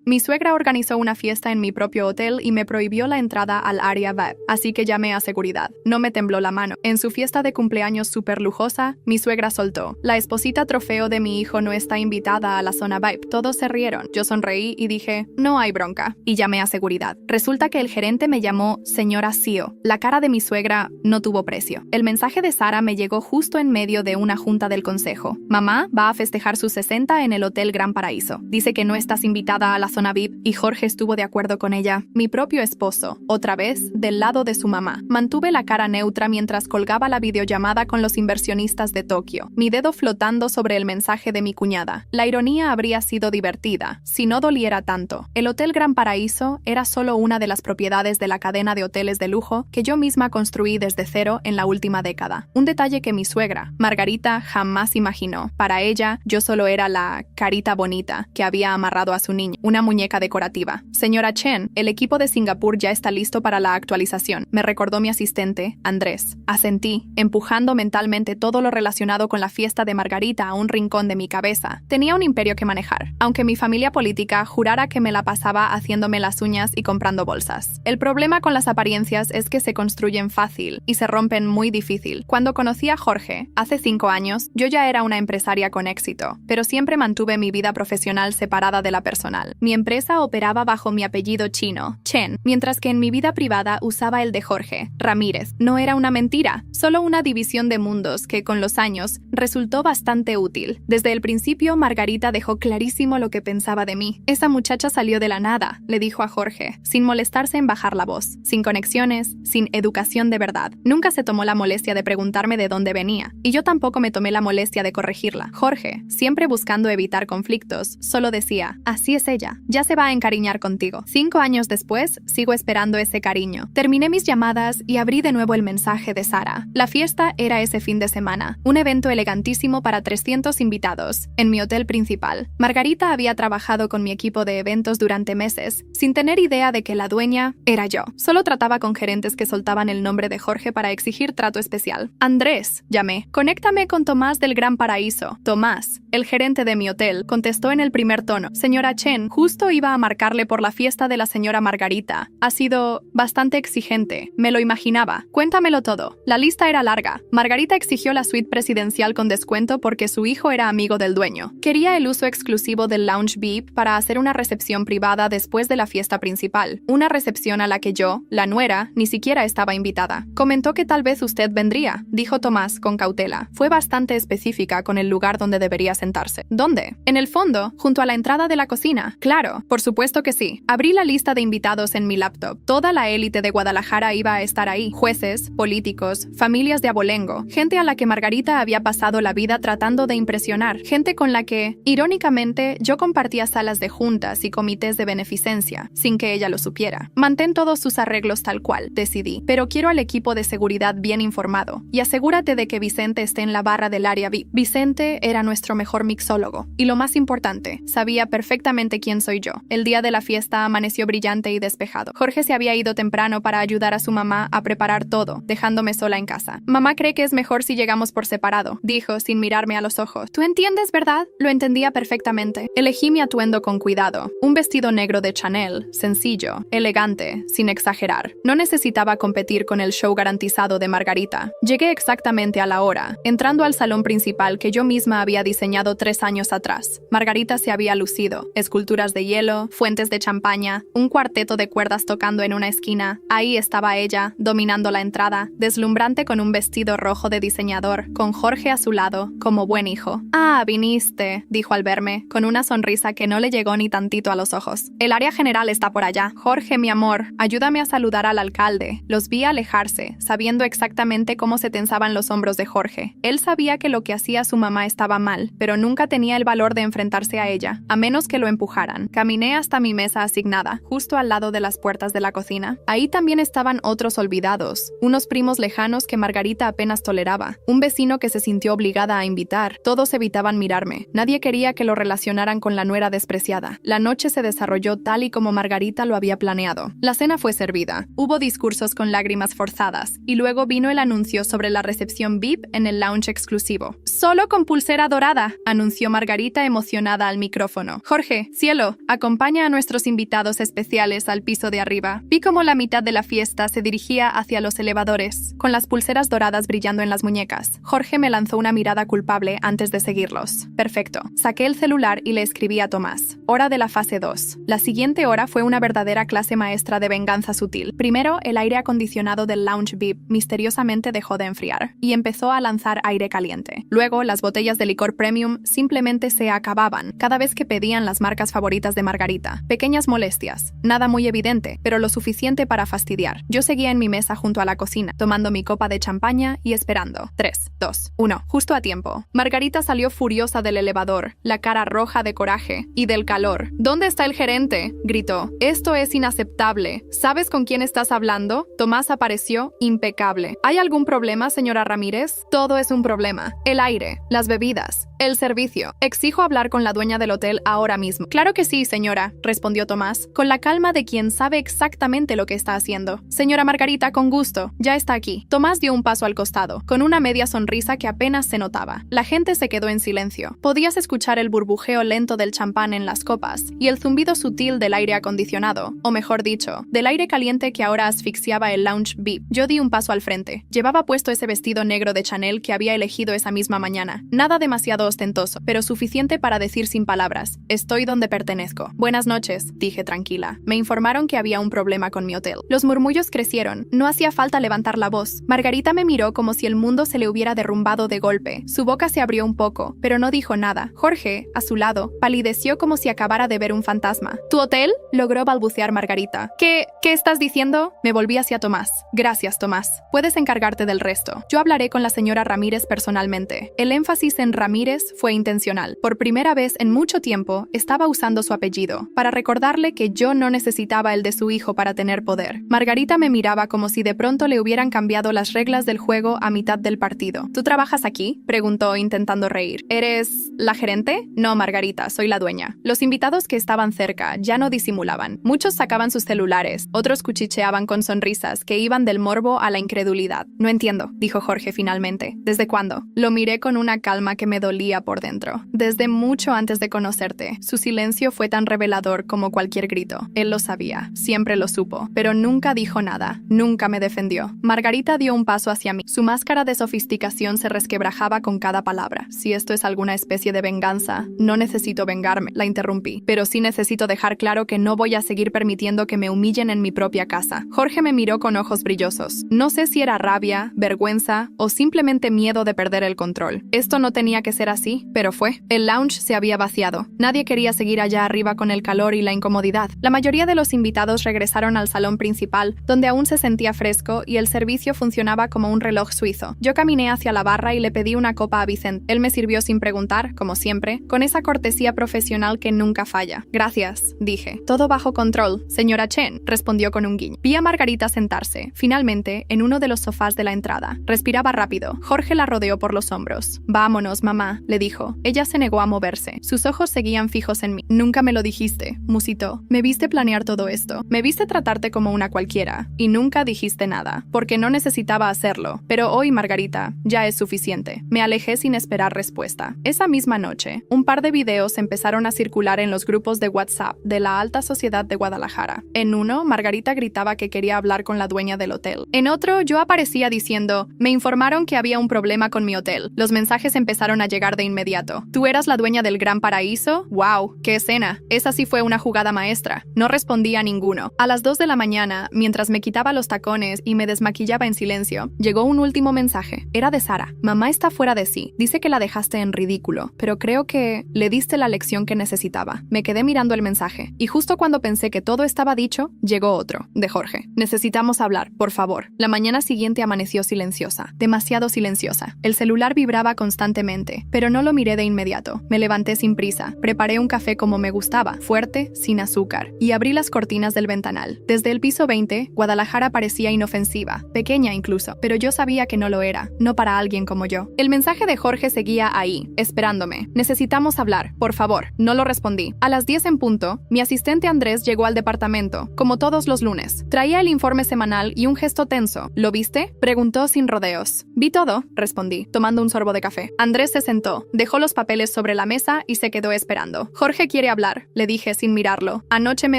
Mi suegra organizó una fiesta en mi propio hotel y me prohibió la entrada al área VIP, así que llamé a seguridad. No me tembló la mano. En su fiesta de cumpleaños súper lujosa, mi suegra soltó: la esposita trofeo de mi hijo no está invitada a la zona VIP. Todos se rieron. Yo sonreí y dije: no hay bronca. Y llamé a seguridad. Resulta que el gerente me llamó señora CEO. La cara de mi suegra no tuvo precio. El mensaje de Sara me llegó justo en medio de una junta del consejo. Mamá va a festejar sus 60 en el Hotel Gran Paraíso. Dice que no estás invitada a la zona VIP y Jorge estuvo de acuerdo con ella. Mi propio esposo, otra vez, del lado de su mamá. Mantuve la cara neutra mientras colgaba la videollamada con los inversionistas de Tokio, mi dedo flotando sobre el mensaje de mi cuñada. La ironía habría sido divertida, si no doliera tanto. El Hotel Gran Paraíso era solo una de las propiedades de la cadena de hoteles de lujo que yo misma construí desde cero en la última década. Un detalle que mi suegra, Margarita, jamás imaginó. Para ella, yo solo era la carita bonita que había amarrado a su niño, una muñeca decorativa. Señora Chen, el equipo de Singapur ya está listo para la actualización, me recordó mi asistente, Andrés. Asentí, empujando mentalmente todo lo relacionado con la fiesta de Margarita a un rincón de mi cabeza. Tenía un imperio que manejar, aunque mi familia política jurara que me la pasaba haciéndome las uñas y comprando bolsas. El problema con las apariencias es que se construyen fácil y se rompen muy difícil. Cuando conocí a Jorge, hace 5 años, yo ya era una empresaria con éxito, pero siempre mantuve mi vida profesional separada de la personal. Mi empresa operaba bajo mi apellido chino, Chen, mientras que en mi vida privada usaba el de Jorge, Ramírez. No era una mentira, solo una división de mundos que, con los años, resultó bastante útil. Desde el principio, Margarita dejó clarísimo lo que pensaba de mí. Esa muchacha salió de la nada, le dijo a Jorge, sin molestarse en bajar la voz, sin conexiones, sin educación de verdad. Nunca se tomó la molestia de preguntarme de dónde venía, y yo tampoco me tomé la molestia de corregirla. Jorge, siempre buscando evitar conflictos, solo decía: así es ella, ya se va a encariñar contigo. 5 años después, sigo esperando ese cariño. Terminé mis llamadas y abrí de nuevo el mensaje de Sara. La fiesta era ese fin de semana, un evento elegantísimo para 300 invitados, en mi hotel principal. Margarita había trabajado con mi equipo de eventos durante meses, sin tener idea de que la dueña era yo. Solo trataba con gerentes que soltaban el nombre de Jorge para exigir trato especial. Andrés, llamé. Conéctame con Tomás del Gran Paraíso. Tomás, el gerente de mi hotel, contestó en el primer tono. Señora Chen, justo iba a marcarle por la fiesta de la señora Margarita. Ha sido bastante exigente. Me lo imaginaba. Cuéntamelo todo. La lista era larga. Margarita exigió la suite presidencial con descuento porque su hijo era amigo del dueño. Quería el uso exclusivo del lounge VIP para hacer una recepción privada después de la fiesta principal. Una recepción a la que yo, la nuera, ni siquiera estaba invitada. Comentó que tal vez usted vendría, dijo Tomás con cautela. Fue bastante específica con el lugar donde debería sentarse. ¿Dónde? En el fondo, junto a la entrada de la cocina. Claro, por supuesto que sí. Abrí la lista de invitados en mi laptop. Toda la élite de Guadalajara iba a estar ahí. Jueces, políticos, familias de abolengo, gente a la que Margarita había pasado la vida tratando de impresionar, gente con la que, irónicamente, yo compartía salas de juntas y comités de beneficencia, sin que ella lo supiera. Mantén todos sus arreglos tal cual, decidí, pero quiero al equipo de seguridad bien informado, y asegúrate de que Vicente esté en la barra del área VIP. Vicente era nuestro mejor mixólogo, y lo más importante, sabía perfectamente quién soy yo. El día de la fiesta amaneció brillante y despejado. Jorge se había ido temprano para ayudar a su mamá a preparar todo, dejándome sola en casa. Mamá cree que es mejor si llegamos por separado, dijo sin mirarme a los ojos. ¿Tú entiendes, verdad? Lo entendía perfectamente. Elegí mi atuendo con cuidado. Un vestido negro de Chanel, sencillo, elegante, sin exagerar. No necesitaba competir con el show garantizado de Margarita. Llegué exactamente a la hora, entrando al salón principal que yo misma había diseñado 3 años atrás. Margarita se había lucido. Esculturas de hielo, fuentes de champaña, un cuarteto de cuerdas tocando en una esquina. Ahí estaba ella, dominando la entrada, deslumbrante con un vestido rojo de diseñador, con Jorge a su lado, como buen hijo. «Ah, viniste», dijo al verme, con una sonrisa que no le llegó ni tantito a los ojos. «El área general está por allá. Jorge, mi amor, ayúdame a saludar al alcalde». Los vi alejarse, sabiendo exactamente cómo se tensaban los hombros de Jorge. Él sabía que lo que hacía su mamá estaba mal, pero nunca tenía el valor de enfrentarse a ella, a menos que lo empujaran. Caminé hasta mi mesa asignada, justo al lado de las puertas de la cocina. Ahí también estaban otros olvidados, unos primos lejanos que Margarita apenas toleraba, un vecino que se sintió obligada a invitar. Todos evitaban mirarme. Nadie quería que lo relacionaran con la nuera despreciada. La noche se desarrolló tal y como Margarita lo había planeado. La cena fue servida. Hubo discursos con lágrimas forzadas, y luego vino el anuncio sobre la recepción VIP en el lounge exclusivo. «Solo con pulsera dorada», anunció Margarita emocionada al micrófono. «Jorge, cielo, Perfecto. Acompaña a nuestros invitados especiales al piso de arriba. Vi cómo la mitad de la fiesta se dirigía hacia los elevadores, con las pulseras doradas brillando en las muñecas. Jorge me lanzó una mirada culpable antes de seguirlos. Perfecto. Saqué el celular y le escribí a Tomás. Hora de la fase 2. La siguiente hora fue una verdadera clase maestra de venganza sutil. Primero, el aire acondicionado del lounge VIP misteriosamente dejó de enfriar y empezó a lanzar aire caliente. Luego, las botellas de licor premium simplemente se acababan cada vez que pedían las marcas favoritas de Margarita. Pequeñas molestias. Nada muy evidente, pero lo suficiente para fastidiar. Yo seguía en mi mesa junto a la cocina, tomando mi copa de champaña y esperando. 3, 2, 1. Justo a tiempo. Margarita salió furiosa del elevador, la cara roja de coraje y del calor. ¿Dónde está el gerente?, gritó. Esto es inaceptable. ¿Sabes con quién estás hablando? Tomás apareció impecable. ¿Hay algún problema, señora Ramírez? Todo es un problema. El aire, las bebidas, el servicio. Exijo hablar con la dueña del hotel ahora mismo. Claro que sí, señora, respondió Tomás, con la calma de quien sabe exactamente lo que está haciendo. Señora Margarita, con gusto. Ya está aquí. Tomás dio un paso al costado, con una media sonrisa que apenas se notaba. La gente se quedó en silencio. Podías escuchar el burbujeo lento del champán en las copas y el zumbido sutil del aire acondicionado, o mejor dicho, del aire caliente que ahora asfixiaba el lounge VIP. Yo di un paso al frente. Llevaba puesto ese vestido negro de Chanel que había elegido esa misma mañana. Nada demasiado ostentoso, pero suficiente para decir sin palabras: estoy donde pertenezco. Buenas noches, dije tranquila. Me informaron que había un problema con mi hotel. Los murmullos crecieron. No hacía falta levantar la voz. Margarita me miró como si el mundo se le hubiera derrumbado de golpe. Su boca se abrió un poco, pero no dijo nada. Jorge, a su lado, palideció como si acabara de ver un fantasma. ¿Tu hotel?, logró balbucear Margarita. ¿Qué estás diciendo? Me volví hacia Tomás. Gracias, Tomás. Puedes encargarte del resto. Yo hablaré con la señora Ramírez personalmente. El énfasis en Ramírez fue intencional. Por primera vez en mucho tiempo, estaba usando su apellido, para recordarle que yo no necesitaba el de su hijo para tener poder. Margarita me miraba como si de pronto le hubieran cambiado las reglas del juego a mitad del partido. ¿Tú trabajas aquí?, preguntó intentando reír. ¿Eres la gerente? No, Margarita, soy la dueña. Los invitados que estaban cerca ya no disimulaban. Muchos sacaban sus celulares, otros cuchicheaban con sonrisas que iban del morbo a la incredulidad. No entiendo, dijo Jorge finalmente. ¿Desde cuándo? Lo miré con una calma que me dolía por dentro. Desde mucho antes de conocerte. Su silencio fue tan revelador como cualquier grito. Él lo sabía, siempre lo supo, pero nunca dijo nada, nunca me defendió. Margarita dio un paso hacia mí. Su máscara de sofisticación se resquebrajaba con cada palabra. Si esto es alguna especie de venganza, no necesito vengarme, la interrumpí, pero sí necesito dejar claro que no voy a seguir permitiendo que me humillen en mi propia casa. Jorge me miró con ojos brillosos. No sé si era rabia, vergüenza o simplemente miedo de perder el control. Esto no tenía que ser así, pero fue. El lounge se había vaciado. Nadie quería seguir allá arriba con el calor y la incomodidad. La mayoría de los invitados regresaron al salón principal, donde aún se sentía fresco y el servicio funcionaba como un reloj suizo. Yo caminé hacia la barra y le pedí una copa a Vicente. Él me sirvió sin preguntar, como siempre, con esa cortesía profesional que nunca falla. Gracias, dije. Todo bajo control, señora Chen, respondió con un guiño. Vi a Margarita sentarse, finalmente, en uno de los sofás de la entrada. Respiraba rápido. Jorge la rodeó por los hombros. Vámonos, mamá, le dijo. Ella se negó a moverse. Sus ojos seguían fijos en mí. Nunca me lo dijiste, musitó. Me viste planear todo esto. Me viste tratarte como una cualquiera. Y nunca dijiste nada, porque no necesitaba hacerlo. Pero hoy, Margarita, ya es suficiente. Me alejé sin esperar respuesta. Esa misma noche, un par de videos empezaron a circular en los grupos de WhatsApp de la alta sociedad de Guadalajara. En uno, Margarita gritaba que quería hablar con la dueña del hotel. En otro, yo aparecía diciendo: me informaron que había un problema con mi hotel. Los mensajes empezaron a llegar de inmediato. ¿Tú eras la dueña del Gran Paraíso? ¡Wow! ¡Qué escena! Esa sí fue una jugada maestra. No respondí a ninguno. A las 2 de la mañana, mientras me quitaba los tacones y me desmaquillaba en silencio, llegó un último mensaje. Era de Sara. Mamá está fuera de sí. Dice que la dejaste en ridículo, pero creo que le diste la lección que necesitaba. Me quedé mirando el mensaje, y justo cuando pensé que todo estaba dicho, llegó otro, de Jorge. Necesitamos hablar, por favor. La mañana siguiente amaneció silenciosa, demasiado silenciosa. El celular vibraba constantemente, pero no lo miré de inmediato. Me levanté sin prisa, preparé un café como me gustaba, fuerte, sin azúcar, y abrí las cortinas del ventanal. Desde el piso 20, Guadalajara parecía inofensiva, pequeña incluso, pero yo sabía que no lo era, no para alguien como yo. El mensaje de Jorge seguía ahí, esperándome. Necesitamos hablar, por favor. No lo respondí. A las 10 en punto, mi asistente Andrés llegó al departamento, como todos los lunes. Traía el informe semanal y un gesto tenso. ¿Lo viste?, preguntó sin rodeos. Vi todo, respondí, tomando un sorbo de café. Andrés se sentó, sentó, dejó los papeles sobre la mesa y se quedó esperando. Jorge quiere hablar, le dije sin mirarlo. Anoche me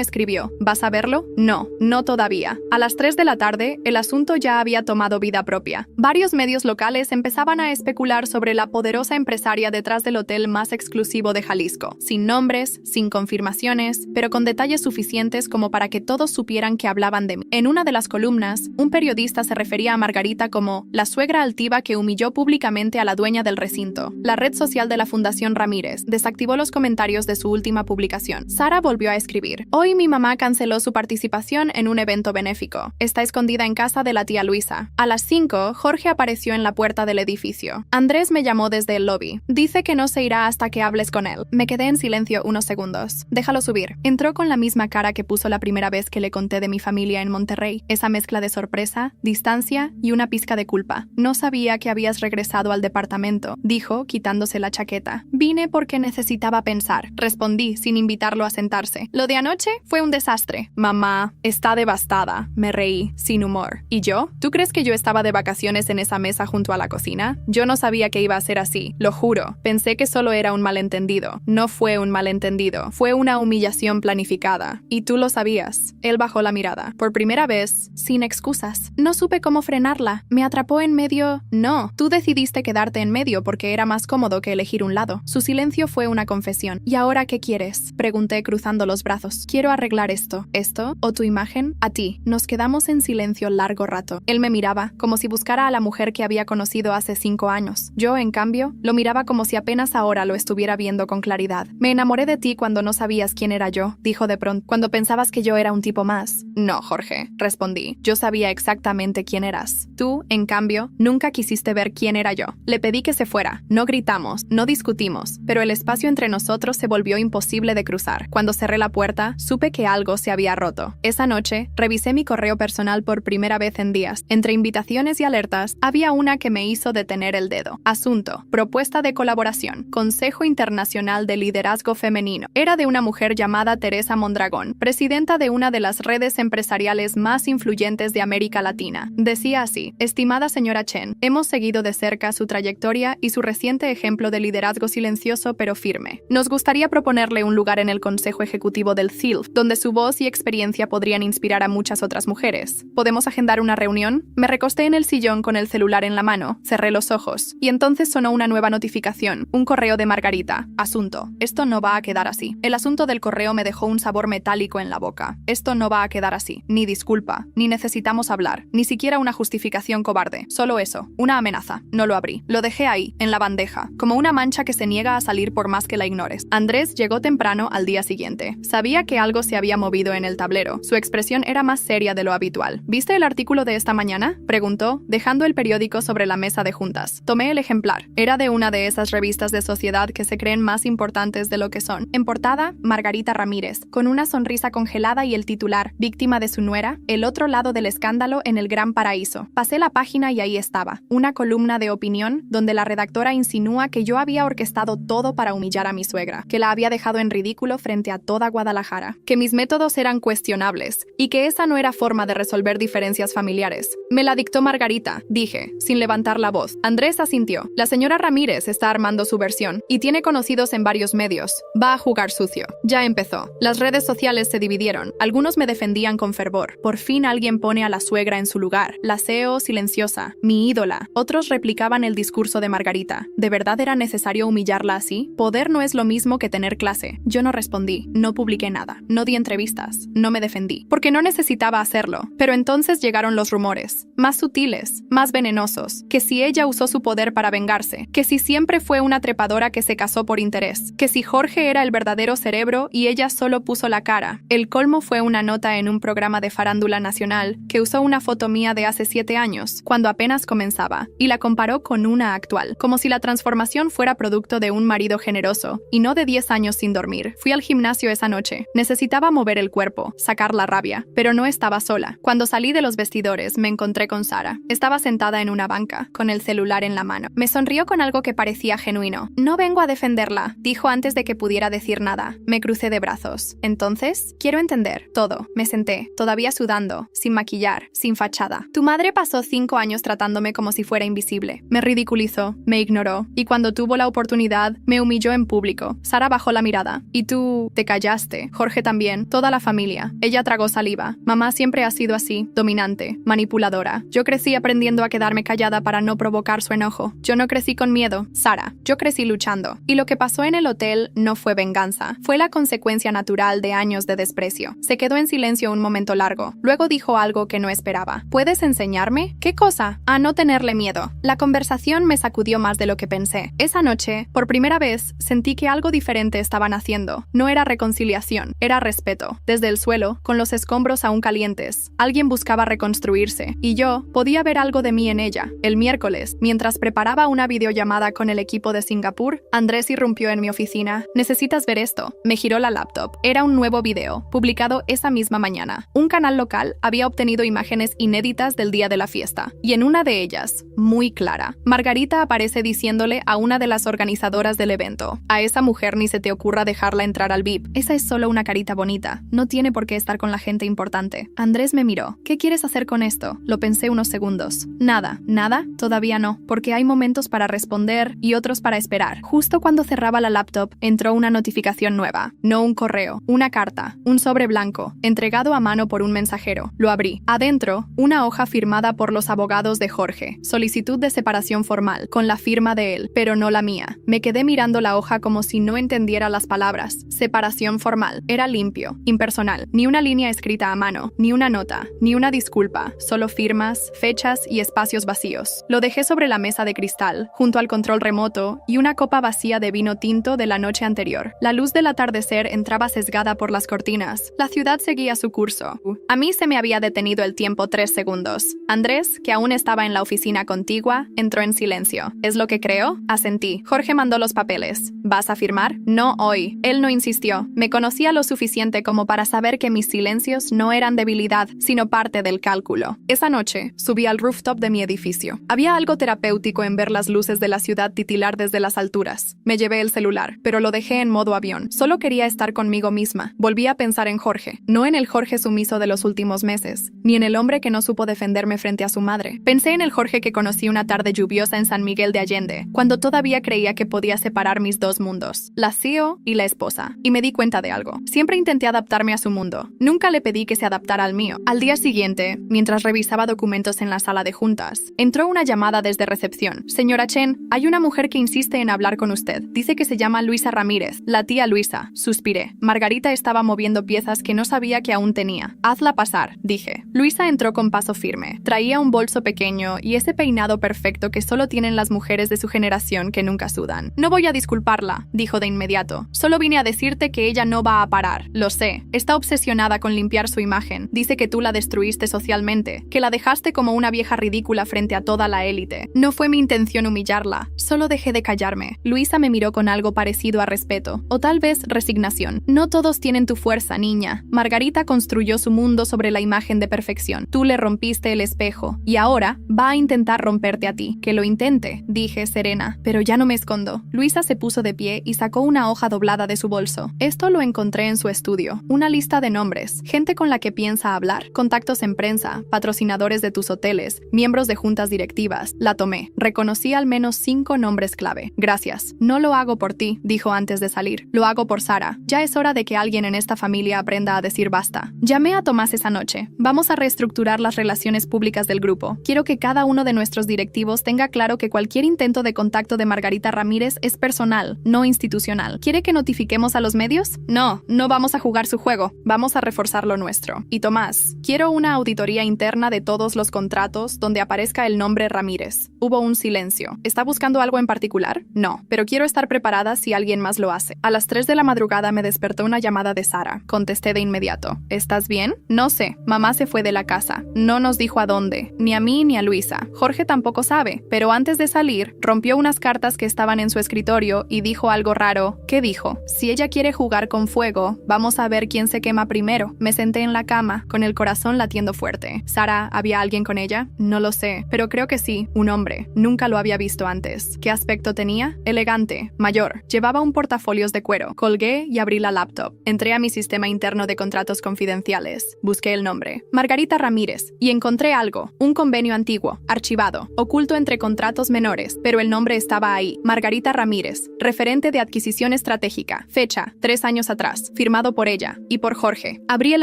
escribió. ¿Vas a verlo? No, no todavía. A las 3 de la tarde, el asunto ya había tomado vida propia. Varios medios locales empezaban a especular sobre la poderosa empresaria detrás del hotel más exclusivo de Jalisco, sin nombres, sin confirmaciones, pero con detalles suficientes como para que todos supieran que hablaban de mí. En una de las columnas, un periodista se refería a Margarita como la suegra altiva que humilló públicamente a la dueña del recinto. La red social de la Fundación Ramírez desactivó los comentarios de su última publicación. Sara volvió a escribir: hoy mi mamá canceló su participación en un evento benéfico. Está escondida en casa de la tía Luisa. A las 5, Jorge apareció en la puerta del edificio. Andrés me llamó desde el lobby. Dice que no se irá hasta que hables con él. Me quedé en silencio unos segundos. Déjalo subir. Entró con la misma cara que puso la primera vez que le conté de mi familia en Monterrey. Esa mezcla de sorpresa, distancia y una pizca de culpa. No sabía que habías regresado al departamento, dijo, quitándose la chaqueta. Vine porque necesitaba pensar. Respondí, sin invitarlo a sentarse. Lo de anoche fue un desastre. Mamá está devastada. Me reí, sin humor. ¿Y yo? ¿Tú crees que yo estaba de vacaciones en esa mesa junto a la cocina? Yo no sabía que iba a ser así. Lo juro. Pensé que solo era un malentendido. No fue un malentendido. Fue una humillación planificada. Y tú lo sabías. Él bajó la mirada. Por primera vez, sin excusas. No supe cómo frenarla. Me atrapó en medio. No, tú decidiste quedarte en medio porque era más cómodo que elegir un lado. Su silencio fue una confesión. ¿Y ahora qué quieres? Pregunté cruzando los brazos. Quiero arreglar esto. ¿Esto? ¿O tu imagen? A ti. Nos quedamos en silencio largo rato. Él me miraba, como si buscara a la mujer que había conocido hace 5 años. Yo, en cambio, lo miraba como si apenas ahora lo estuviera viendo con claridad. Me enamoré de ti cuando no sabías quién era yo, dijo de pronto. Cuando pensabas que yo era un tipo más. No, Jorge, respondí. Yo sabía exactamente quién eras. Tú, en cambio, nunca quisiste ver quién era yo. Le pedí que se fuera. No gritamos, no discutimos, pero el espacio entre nosotros se volvió imposible de cruzar. Cuando cerré la puerta, supe que algo se había roto. Esa noche, revisé mi correo personal por primera vez en días. Entre invitaciones y alertas, había una que me hizo detener el dedo. Asunto: propuesta de colaboración. Consejo Internacional de Liderazgo Femenino. Era de una mujer llamada Teresa Mondragón, presidenta de una de las redes empresariales más influyentes de América Latina. Decía así: estimada señora Chen, hemos seguido de cerca su trayectoria y su reciente ejemplo de liderazgo silencioso pero firme. Nos gustaría proponerle un lugar en el Consejo Ejecutivo del CILF, donde su voz y experiencia podrían inspirar a muchas otras mujeres. ¿Podemos agendar una reunión? Me recosté en el sillón con el celular en la mano, cerré los ojos, y entonces sonó una nueva notificación, un correo de Margarita. Asunto: esto no va a quedar así. El asunto del correo me dejó un sabor metálico en la boca. Esto no va a quedar así. Ni disculpa, ni necesitamos hablar, ni siquiera una justificación cobarde. Solo eso, una amenaza. No lo abrí. Lo dejé ahí, en la bandeja, como una mancha que se niega a salir por más que la ignores. Andrés llegó temprano al día siguiente. Sabía que algo se había movido en el tablero. Su expresión era más seria de lo habitual. ¿Viste el artículo de esta mañana?, preguntó, dejando el periódico sobre la mesa de juntas. Tomé el ejemplar. Era de una de esas revistas de sociedad que se creen más importantes de lo que son. En portada, Margarita Ramírez, con una sonrisa congelada y el titular: víctima de su nuera, el otro lado del escándalo en el Gran Paraíso. Pasé la página y ahí estaba, una columna de opinión donde la redactora insinúa que yo había orquestado todo para humillar a mi suegra, que la había dejado en ridículo frente a toda Guadalajara, que mis métodos eran cuestionables y que esa no era forma de resolver diferencias familiares. Me la dictó Margarita, dije, sin levantar la voz. Andrés asintió. La señora Ramírez está armando su versión y tiene conocidos en varios medios. Va a jugar sucio. Ya empezó. Las redes sociales se dividieron. Algunos me defendían con fervor. Por fin alguien pone a la suegra en su lugar. La CEO silenciosa. Mi ídola. Otros replicaban el discurso de Margarita. ¿De verdad era necesario humillarla así? Poder no es lo mismo que tener clase. Yo no respondí. No publiqué nada. No di entrevistas. No me defendí. Porque no necesitaba hacerlo. Pero entonces llegaron los rumores. Más sutiles. Más venenosos. Que si ella usó su poder para vengarse. Que si siempre fue una trepadora que se casó por interés. Que si Jorge era el verdadero cerebro y ella solo puso la cara. El colmo fue una nota en un programa de farándula nacional que usó una foto mía de hace 7 años, cuando apenas comenzaba, y la comparó con una actual, como si la transformación fuera producto de un marido generoso, y no de 10 años sin dormir. Fui al gimnasio esa noche. Necesitaba mover el cuerpo, sacar la rabia, pero no estaba sola. Cuando salí de los vestidores, me encontré con Sara. Estaba sentada en una banca, con el celular en la mano. Me sonrió con algo que parecía genuino. No vengo a defenderla, dijo antes de que pudiera decir nada. Me crucé de brazos. Entonces, quiero entender todo. Me senté, todavía sudando, sin maquillar, sin fachada. Tu madre pasó 5 años tratándome como si fuera invisible. Me ridiculizó, me ignoró, Y cuando tuvo la oportunidad, me humilló en público. Sara bajó la mirada. Y tú te callaste. Jorge también. Toda la familia. Ella tragó saliva. Mamá siempre ha sido así, dominante, manipuladora. Yo crecí aprendiendo a quedarme callada para no provocar su enojo. Yo no crecí con miedo, Sara. Yo crecí luchando. Y lo que pasó en el hotel no fue venganza. Fue la consecuencia natural de años de desprecio. Se quedó en silencio un momento largo. Luego dijo algo que no esperaba. ¿Puedes enseñarme? ¿Qué cosa? A no tenerle miedo. La conversación me sacudió más de lo que pensé. Esa noche, por primera vez, sentí que algo diferente estaban haciendo. No era reconciliación, era respeto. Desde el suelo, con los escombros aún calientes, alguien buscaba reconstruirse, y yo podía ver algo de mí en ella. El miércoles, mientras preparaba una videollamada con el equipo de Singapur, Andrés irrumpió en mi oficina. ¿Necesitas ver esto? Me giró la laptop. Era un nuevo video, publicado esa misma mañana. Un canal local había obtenido imágenes inéditas del día de la fiesta, y en una de ellas, muy clara, Margarita aparece diciéndole a una de las organizadoras del evento: a esa mujer ni se te ocurra dejarla entrar al VIP. Esa es solo una carita bonita. No tiene por qué estar con la gente importante. Andrés me miró. ¿Qué quieres hacer con esto? Lo pensé unos segundos. Nada. ¿Nada? Todavía no, porque hay momentos para responder y otros para esperar. Justo cuando cerraba la laptop, entró una notificación nueva. No un correo, una carta, un sobre blanco, entregado a mano por un mensajero. Lo abrí. Adentro, una hoja firmada por los abogados de Jorge. Solicitud de separación formal, con la firma de él, pero no la mía. Me quedé mirando la hoja como si no entendiera las palabras. Separación formal. Era limpio, impersonal. Ni una línea escrita a mano, ni una nota, ni una disculpa. Solo firmas, fechas y espacios vacíos. Lo dejé sobre la mesa de cristal, junto al control remoto y una copa vacía de vino tinto de la noche anterior. La luz del atardecer entraba sesgada por las cortinas. La ciudad seguía su curso. A mí se me había detenido el tiempo 3 segundos. Andrés, que aún estaba en la oficina contigua, entró en silencio. ¿Es lo que creo? Asentí. Jorge mandó los papeles. ¿Vas a firmar? No hoy. Él no insistió. Me conocía lo suficiente como para saber que mis silencios no eran debilidad, sino parte del cálculo. Esa noche, subí al rooftop de mi edificio. Había algo terapéutico en ver las luces de la ciudad titilar desde las alturas. Me llevé el celular, pero lo dejé en modo avión. Solo quería estar conmigo misma. Volví a pensar en Jorge. No en el Jorge sumiso de los últimos meses, ni en el hombre que no supo defenderme frente a su madre. Pensé en el Jorge que conocí una tarde lluviosa en San Miguel de Allende, cuando todavía creía que podía separar mis dos mundos, la CEO y la esposa. Y me di cuenta de algo. Siempre intenté adaptarme a su mundo. Nunca le pedí que se adaptara al mío. Al día siguiente, mientras revisaba documentos en la sala de juntas, entró una llamada desde recepción. Señora Chen, hay una mujer que insiste en hablar con usted. Dice que se llama Luisa Ramírez. La tía Luisa. Suspiré. Margarita estaba moviendo piezas que no sabía que aún tenía. Hazla pasar, dije. Luisa entró con paso firme. Traía un bolso pequeño y ese peinado perfecto que solo tienen las mujeres de su generación que nunca sudan. No voy a disculparla, dijo de inmediato. Solo vine a decirte que ella no va a parar. Lo sé. Está obsesionada con limpiar su imagen. Dice que tú la destruiste socialmente, que la dejaste como una vieja ridícula frente a toda la élite. No fue mi intención humillarla. Solo dejé de callarme. Luisa me miró con algo parecido a respeto, o tal vez resignación. No todos tienen tu fuerza, niña. Margarita construyó su mundo sobre la imagen de perfección. Tú le rompiste el espejo, y ahora va a intentar romperte a ti. Que lo intente, dije serena, pero ya no me escondo. Luisa se puso de pie y sacó una hoja doblada de su bolso. Esto lo encontré en su estudio. Una lista de nombres, gente con la que piensa hablar, contactos en prensa, patrocinadores de tus hoteles, miembros de juntas directivas. La tomé. Reconocí al menos 5 nombres clave. Gracias. No lo hago por ti, dijo antes de salir. Lo hago por Sara. Ya es hora de que alguien en esta familia aprenda a decir basta. Llamé a Tomás esa noche. Vamos a reestructurar las relaciones públicas del grupo. Quiero que cada uno de nuestros directivos tenga claro que cualquier intento de contacto de Margarita Ramírez es personal, no institucional. ¿Quiere que notifiquemos a los medios? No, no vamos a jugar su juego. Vamos a reforzar lo nuestro. Y Tomás, quiero una auditoría interna de todos los contratos donde aparezca el nombre Ramírez. Hubo un silencio. ¿Está buscando algo en particular? No, pero quiero estar preparada si alguien más lo hace. A las 3 de la madrugada me despertó una llamada de Sara. Contesté de inmediato. ¿Estás bien? No sé. Mamá se fue de la casa. No nos dijo a dónde. Ni a mí ni a Luisa. Jorge tampoco sabe. Pero antes de salir, rompió unas cartas que estaban en su escritorio y dijo algo raro. ¿Qué dijo? Si ella quiere jugar con fuego, vamos a ver quién se quema primero. Me senté en la cama, con el corazón latiendo fuerte. ¿Sara, había alguien con ella? No lo sé, pero creo que sí. Un hombre. Nunca lo había visto antes. ¿Qué aspecto tenía? Elegante. Mayor. Llevaba un portafolios de cuero. Colgué y abrí la laptop. Entré a mi sistema interno de contratos confidenciales. Busqué el nombre. Margarita Ramírez. Y encontré algo. Un convenio antiguo. Archivado. Oculto entre contratos menores. Pero el nombre nombre estaba ahí. Margarita Ramírez, referente de adquisición estratégica. Fecha, 3 años atrás. Firmado por ella y por Jorge. Abrí el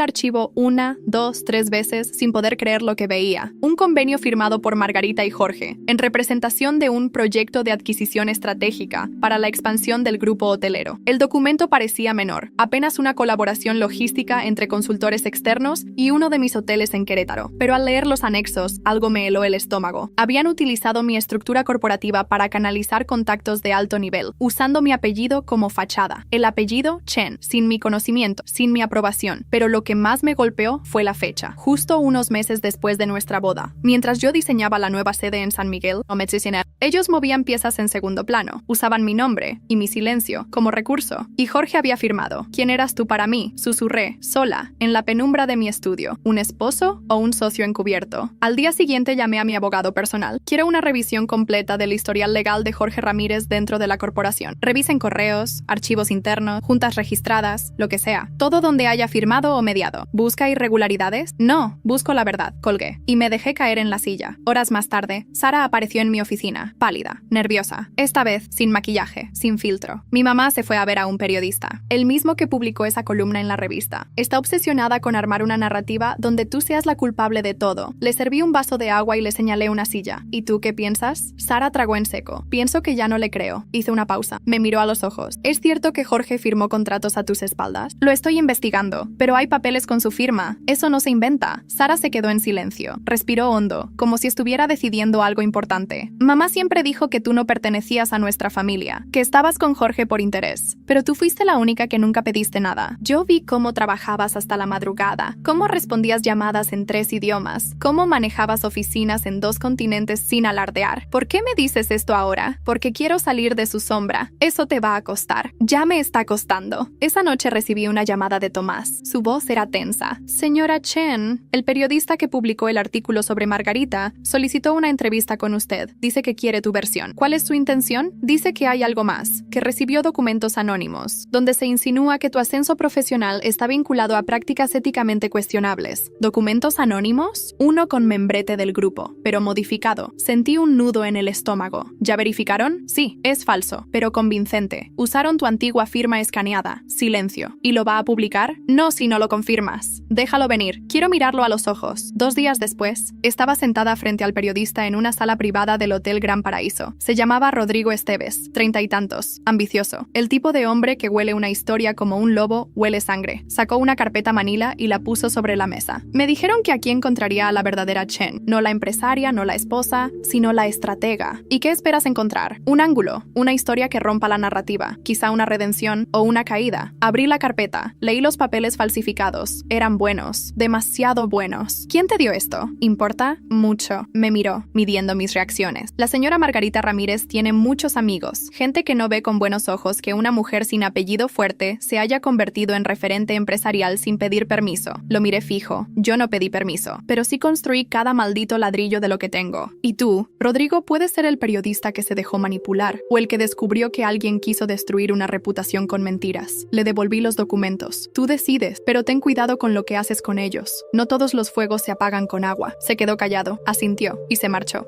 archivo 1, 2, 3 veces sin poder creer lo que veía. Un convenio firmado por Margarita y Jorge, en representación de un proyecto de adquisición estratégica para la expansión del grupo hotelero. El documento parecía menor, apenas una colaboración logística entre consultores externos y uno de mis hoteles en Querétaro. Pero al leer los anexos, algo me heló el estómago. Habían utilizado mi estructura corporativa para canalizar contactos de alto nivel, usando mi apellido como fachada. El apellido Chen, sin mi conocimiento, sin mi aprobación. Pero lo que más me golpeó fue la fecha, justo unos meses después de nuestra boda. Mientras yo diseñaba la nueva sede en San Miguel, ellos movían piezas en segundo plano, usaban mi nombre y mi silencio como recurso. Y Jorge había firmado: ¿quién eras tú para mí? Susurré, sola, en la penumbra de mi estudio. ¿Un esposo o un socio encubierto? Al día siguiente llamé a mi abogado personal. Quiero una revisión completa del historial legal de Jorge Ramírez dentro de la corporación. Revisen correos, archivos internos, juntas registradas, lo que sea. Todo donde haya firmado o mediado. ¿Busca irregularidades? No, busco la verdad. Colgué. Y me dejé caer en la silla. Horas más tarde, Sara apareció en mi oficina, pálida, nerviosa. Esta vez, sin maquillaje, sin filtro. Mi mamá se fue a ver a un periodista, el mismo que publicó esa columna en la revista. Está obsesionada con armar una narrativa donde tú seas la culpable de todo. Le serví un vaso de agua y le señalé una silla. ¿Y tú qué piensas? Sara tragó en seco. Pienso que ya no le creo. Hice una pausa. Me miró a los ojos. ¿Es cierto que Jorge firmó contratos a tus espaldas? Lo estoy investigando, pero hay papeles con su firma. Eso no se inventa. Sara se quedó en silencio. Respiró hondo, como si estuviera decidiendo algo importante. Mamá siempre dijo que tú no pertenecías a nuestra familia, que estabas con Jorge por interés. Pero tú fuiste la única que nunca pediste nada. Yo vi cómo trabajabas hasta la madrugada, cómo respondías llamadas en 3 idiomas, cómo manejabas oficinas en 2 continentes sin alardear. ¿Por qué me dices esto ahora? Porque quiero salir de su sombra. Eso te va a costar. Ya me está costando. Esa noche recibí una llamada de Tomás. Su voz era tensa. Señora Chen, el periodista que publicó el artículo sobre Margarita solicitó una entrevista con usted. Dice que quiere tu versión. ¿Cuál es su intención? Dice que hay algo más, que recibió documentos anónimos, donde se insinúa que tu ascenso profesional está vinculado a prácticas éticamente cuestionables. ¿Documentos anónimos? Uno con membrete del grupo, pero modificado. Sentí un nudo en el estómago. ¿Ya verificaron? Sí, es falso, pero convincente. Usaron tu antigua firma escaneada. Silencio. ¿Y lo va a publicar? No, si no lo confirmas. Déjalo venir. Quiero mirarlo a los ojos. 2 días después, estaba sentada frente al periodista en una sala privada del Hotel Gran Paraíso. Se llamaba Rodrigo Esteves, 30 y tantos, ambicioso. El tipo de hombre que huele una historia como un lobo huele sangre. Sacó una carpeta manila y la puso sobre la mesa. Me dijeron que aquí encontraría a la verdadera Chen. No la empresaria, no la esposa, sino la estratega. ¿Y qué esperas encontrar? Un ángulo, una historia que rompa la narrativa, quizá una redención o una caída. Abrí la carpeta, leí los papeles falsificados. Eran buenos, demasiado buenos. ¿Quién te dio esto? ¿Importa? Mucho. Me miró, midiendo mis reacciones. La señora Margarita Ramírez tiene muchos amigos, gente que no ve con buenos ojos que una mujer sin apellido fuerte se haya convertido en referente empresarial sin pedir permiso. Lo miré fijo. Yo no pedí permiso, pero sí construí cada maldito ladrillo de lo que tengo. Y tú, Rodrigo, puedes ser el periodista que se dejó manipular, o el que descubrió que alguien quiso destruir una reputación con mentiras. Le devolví los documentos. Tú decides, pero ten cuidado con lo que haces con ellos. No todos los fuegos se apagan con agua. Se quedó callado, asintió y se marchó.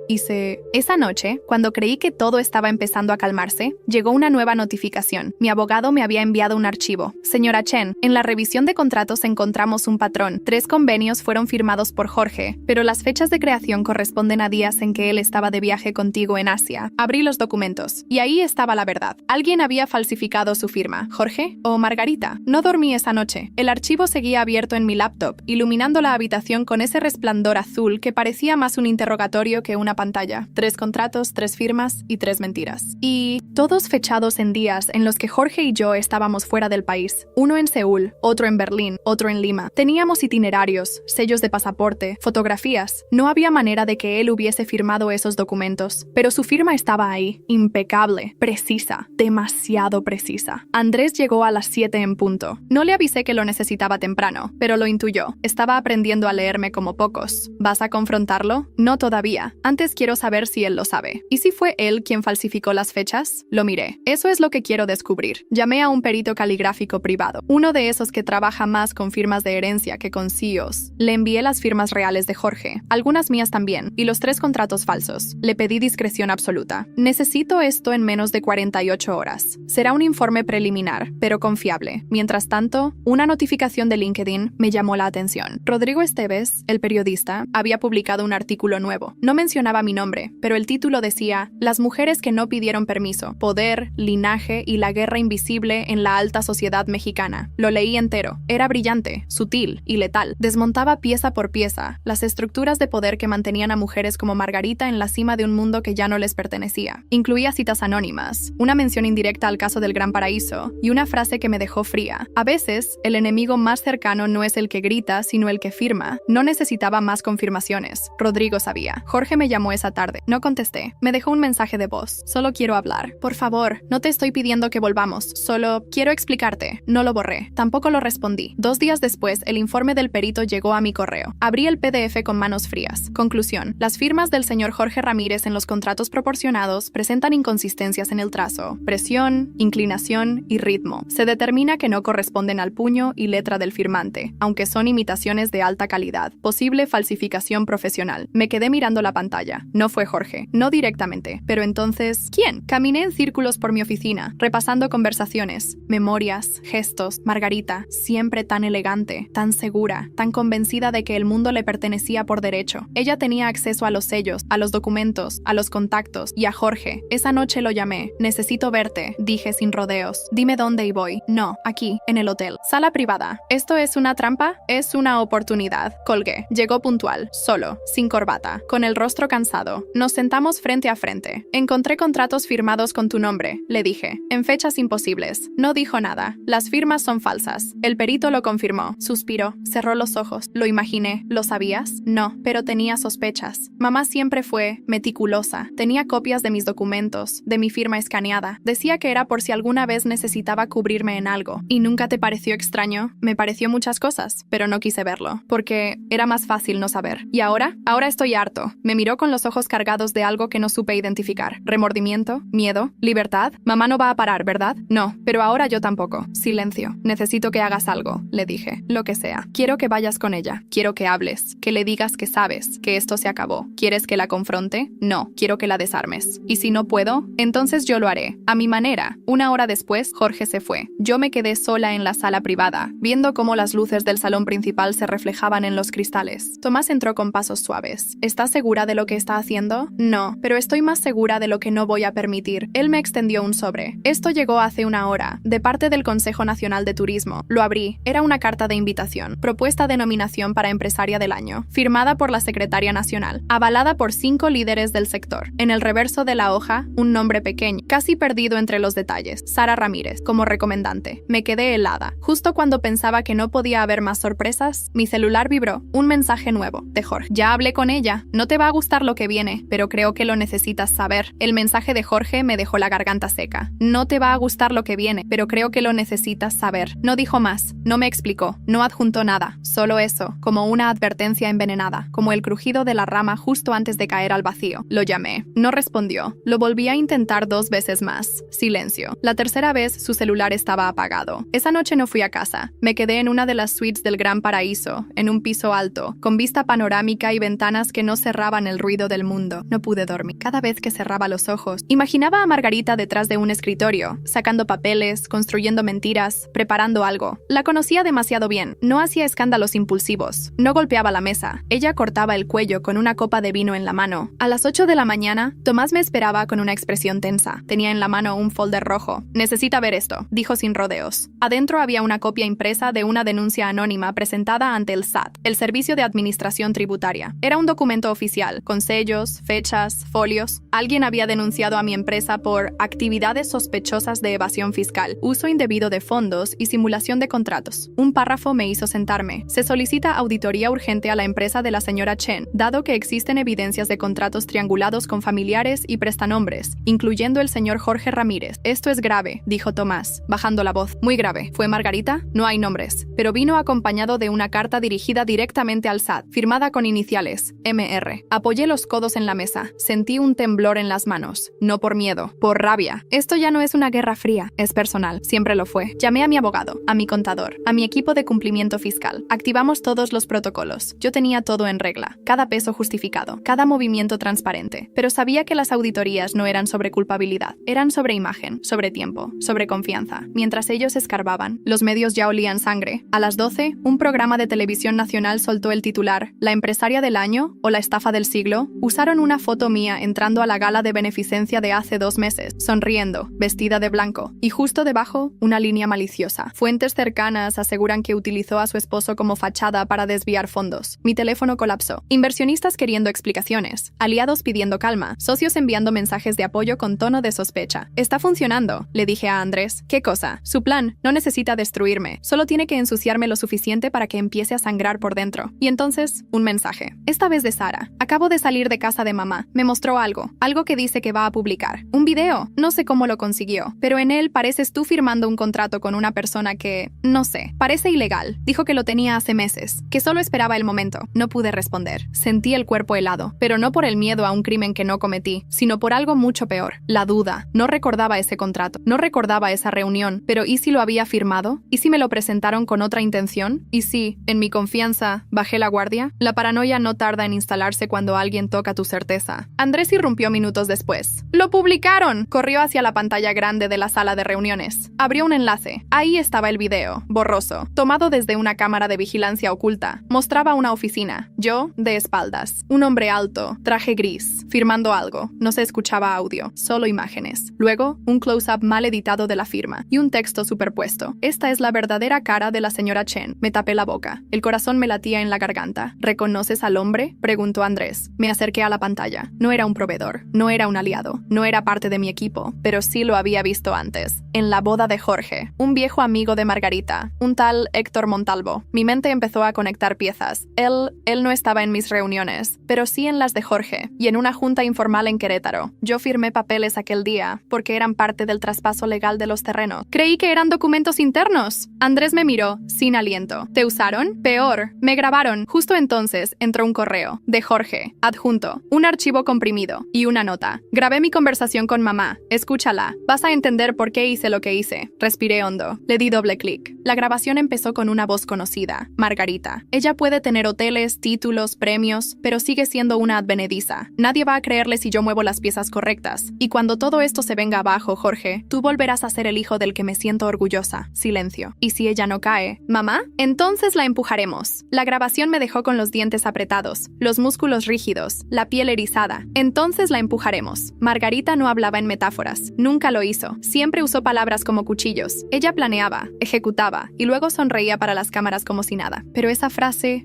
Esa noche, cuando creí que todo estaba empezando a calmarse, llegó una nueva notificación. Mi abogado me había enviado un archivo. Señora Chen, en la revisión de contratos encontramos un patrón. 3 convenios fueron firmados por Jorge, pero las fechas de creación corresponden a días en que él estaba de viaje contigo en Asia. Abrí los documentos, y ahí estaba la verdad. Alguien había falsificado su firma. ¿Jorge o Margarita? No dormí esa noche. El archivo seguía abierto en mi laptop, iluminando la habitación con ese resplandor azul que parecía más un interrogatorio que una pantalla. 3 contratos, 3 firmas y 3 mentiras. Y todos fechados en días en los que Jorge y yo estábamos fuera del país. Uno en Seúl, otro en Berlín, otro en Lima. Teníamos itinerarios, sellos de pasaporte, fotografías. No había manera de que él hubiese firmado esos documentos, pero su firma estaba ahí, impecable, precisa, demasiado precisa. Andrés llegó a las 7 en punto. No le avisé que lo necesitaba temprano, pero lo intuyó. Estaba aprendiendo a leerme como pocos. ¿Vas a confrontarlo? No todavía. Antes quiero saber si él lo sabe. ¿Y si fue él quien falsificó las fechas? Lo miré. Eso es lo que quiero descubrir. Llamé a un perito caligráfico privado, uno de esos que trabaja más con firmas de herencia que con CEOs. Le envié las firmas reales de Jorge, algunas mías también, y los 3 contratos falsos. Le pedí discreción absoluta. absoluta. Necesito esto en menos de 48 horas. Será un informe preliminar, pero confiable. Mientras tanto, una notificación de LinkedIn me llamó la atención. Rodrigo Esteves, el periodista, había publicado un artículo nuevo. No mencionaba mi nombre, pero el título decía: Las mujeres que no pidieron permiso, poder, linaje y la guerra invisible en la alta sociedad mexicana. Lo leí entero. Era brillante, sutil y letal. Desmontaba pieza por pieza las estructuras de poder que mantenían a mujeres como Margarita en la cima de un mundo que ya no les pertenecía. Incluía citas anónimas, una mención indirecta al caso del Gran Paraíso y una frase que me dejó fría. A veces, el enemigo más cercano no es el que grita, sino el que firma. No necesitaba más confirmaciones. Rodrigo sabía. Jorge me llamó esa tarde. No contesté. Me dejó un mensaje de voz. Solo quiero hablar. Por favor, no te estoy pidiendo que volvamos. Solo quiero explicarte. No lo borré. Tampoco lo respondí. 2 días después, el informe del perito llegó a mi correo. Abrí el PDF con manos frías. Conclusión. Las firmas del señor Jorge Ramírez en los contratos proporcionados presentan inconsistencias en el trazo, presión, inclinación y ritmo. Se determina que no corresponden al puño y letra del firmante, aunque son imitaciones de alta calidad. Posible falsificación profesional. Me quedé mirando la pantalla. No fue Jorge. No directamente. Pero entonces, ¿quién? Caminé en círculos por mi oficina, repasando conversaciones, memorias, gestos. Margarita, siempre tan elegante, tan segura, tan convencida de que el mundo le pertenecía por derecho. Ella tenía acceso a los sellos, a los documentos, a los contactos y a Jorge. Esa noche lo llamé. Necesito verte, dije sin rodeos. Dime dónde y voy. No, aquí, en el hotel. Sala privada. ¿Esto es una trampa? Es una oportunidad. Colgué. Llegó puntual, solo, sin corbata, con el rostro cansado. Nos sentamos frente a frente. Encontré contratos firmados con tu nombre, le dije, en fechas imposibles. No dijo nada. Las firmas son falsas. El perito lo confirmó. Suspiró. Cerró los ojos. Lo imaginé. ¿Lo sabías? No, pero tenía sospechas. Mamá siempre fue meticulosa. Tenía copias de mis documentos, de mi firma escaneada. Decía que era por si alguna vez necesitaba cubrirme en algo. ¿Y nunca te pareció extraño? Me pareció muchas cosas, pero no quise verlo, porque era más fácil no saber. ¿Y ahora? Ahora estoy harto. Me miró con los ojos cargados de algo que no supe identificar. ¿Remordimiento? ¿Miedo? ¿Libertad? Mamá no va a parar, ¿verdad? No, pero ahora yo tampoco. Silencio. Necesito que hagas algo, le dije. Lo que sea. Quiero que vayas con ella. Quiero que hables. Que le digas que sabes, que esto se acabó. ¿Quieres que la confronte? No. Quiero que la desarmes. Y si no puedo, entonces yo lo haré. A mi manera. 1 hora después, Jorge se fue. Yo me quedé sola en la sala privada, viendo cómo las luces del salón principal se reflejaban en los cristales. Tomás entró con pasos suaves. ¿Estás segura de lo que está haciendo? No, pero estoy más segura de lo que no voy a permitir. Él me extendió un sobre. Esto llegó hace 1 hora, de parte del Consejo Nacional de Turismo. Lo abrí. Era una carta de invitación. Propuesta de nominación para empresaria del año. Firmada por la secretaria nacional. Avalada por 5 líderes del sector. En el reverso de la hoja, un nombre pequeño, casi perdido entre los detalles. Sara Ramírez, como recomendante. Me quedé helada. Justo cuando pensaba que no podía haber más sorpresas, mi celular vibró. Un mensaje nuevo, de Jorge. Ya hablé con ella. No te va a gustar lo que viene, pero creo que lo necesitas saber. El mensaje de Jorge me dejó la garganta seca. No te va a gustar lo que viene, pero creo que lo necesitas saber. No dijo más. No me explicó. No adjuntó nada. Solo eso, como una advertencia envenenada, como el crujido de la rama justo antes de caer al vacío. Lo llamé. No respondió. Lo volví a intentar 2 veces más. Silencio. La tercera vez su celular estaba apagado. Esa noche no fui a casa. Me quedé en una de las suites del Gran Paraíso, en un piso alto, con vista panorámica y ventanas que no cerraban el ruido del mundo. No pude dormir. Cada vez que cerraba los ojos, imaginaba a Margarita detrás de un escritorio, sacando papeles, construyendo mentiras, preparando algo. La conocía demasiado bien. No hacía escándalos impulsivos. No golpeaba la mesa. Ella cortaba el cuello con una copa de vino en la mano. A las 8 de la mañana, Tomás me esperaba con una expresión tensa. Tenía en la mano un folder rojo. Necesita ver esto, dijo sin rodeos. Adentro había una copia impresa de una denuncia anónima presentada ante el SAT, el Servicio de Administración Tributaria. Era un documento oficial, con sellos, fechas, folios. Alguien había denunciado a mi empresa por actividades sospechosas de evasión fiscal, uso indebido de fondos y simulación de contratos. Un párrafo me hizo sentarme. Se solicita auditoría urgente a la empresa de la señora Chen, dado que existen evidencias de contratos triangulados con familiares y prestanombres, incluyendo el señor Jorge Ramírez. Esto es grave, dijo Tomás, bajando la voz. Muy grave. ¿Fue Margarita? No hay nombres, pero vino acompañado de una carta dirigida directamente al SAT, firmada con iniciales, MR. Apoyé los codos en la mesa. Sentí un temblor en las manos. No por miedo, por rabia. Esto ya no es una guerra fría, es personal. Siempre lo fue. Llamé a mi abogado, a mi contador, a mi equipo de cumplimiento fiscal. Activamos todos los protocolos. Yo tenía todo en regla, cada peso justificado, cada movimiento transparente. Pero sabía que las auditorías no eran sobre culpabilidad, eran sobre imagen, sobre tiempo, sobre confianza. Mientras ellos escarbaban, los medios ya olían sangre. A las 12, un programa de televisión nacional soltó el titular: ¿La empresaria del año o la estafa del siglo? Usaron una foto mía entrando a la gala de beneficencia de hace 2 meses, sonriendo, vestida de blanco, y justo debajo, una línea maliciosa. Fuentes cercanas aseguran que utilizó a su esposo como fachada para desviar fondos. Mi teléfono colapsó. Inversionistas queriendo explicaciones, aliados pidiendo calma, socios enviando mensajes de apoyo con tono de sospecha. Está funcionando, le dije a Andrés. ¿Qué cosa? Su plan no necesita destruirme, solo tiene que ensuciarme lo suficiente para que empiece a sangrar por dentro. Y entonces, un mensaje. Esta vez de Sara. Acabo de salir de casa de mamá. Me mostró algo que dice que va a publicar. Un video. No sé cómo lo consiguió, pero en él pareces tú firmando un contrato con una persona que, no sé, parece ilegal. Dijo que lo tenía hace meses, que solo esperaba el momento. No pude responder. Sentí el cuerpo helado, pero no por el miedo a un crimen que no cometí, sino por algo mucho peor. La duda. No recordaba ese contrato, no recordaba esa reunión, pero ¿y si lo había firmado? ¿Y si me lo presentaron con otra intención? ¿Y si, en mi confianza, bajé la guardia? La paranoia no tarda en instalarse cuando alguien toca tu certeza. Andrés irrumpió minutos después. ¡Lo publicaron! Corrió hacia la pantalla grande de la sala de reuniones. Abrió un enlace. Ahí estaba el video, borroso, tomado desde una cámara de vigilancia oculta. Mostraba una oficina, yo de espaldas. Un hombre alto, traje gris, firmando algo. No se escuchaba audio, solo imágenes. Luego, un close-up mal editado de la firma y un texto superpuesto. Esta es la verdadera cara de la señora Chen. Me tapé la boca. El corazón me latía en la garganta. ¿Reconoces al hombre?, preguntó Andrés. Me acerqué a la pantalla. No era un proveedor, no era un aliado, no era parte de mi equipo, pero sí lo había visto antes. En la boda de Jorge, un viejo amigo de Margarita, un tal Héctor Montalvo. Mi mente empezó a conectar piezas. Él no estaba en mis reuniones, pero sí en las de Jorge, y en una junta informal en Querétaro. Yo firmé papeles aquel día, porque eran parte del traspaso legal de los terrenos. Creí que eran documentos internos. Andrés me miró, sin aliento. ¿Te usaron? Peor, me grabaron. Justo entonces entró un correo, de Jorge, adjunto, un archivo comprimido, y una nota. Grabé mi conversación con mamá. Escúchala. Vas a entender por qué hice lo que hice. Respiré hondo. Le di doble clic. La grabación empezó con una voz conocida, Margarita. Ella puede tener hoteles, títulos, premios, pero sigue siendo una advenediza. Nadie va a creerle si yo muevo las piezas correctas. Y cuando todo esto se venga abajo, Jorge, tú volverás a ser el hijo del que me siento orgullosa. Silencio. ¿Y si ella no cae? ¿Mamá? Entonces la empujaremos. La grabación me dejó con los dientes apretados, los músculos rígidos, la piel erizada. Entonces la empujaremos. Margarita no hablaba en metáforas. Nunca lo hizo. Siempre usó palabras como cuchillos. Ella planeaba, ejecutaba, y luego sonreía para las cámaras como si nada. Pero esa frase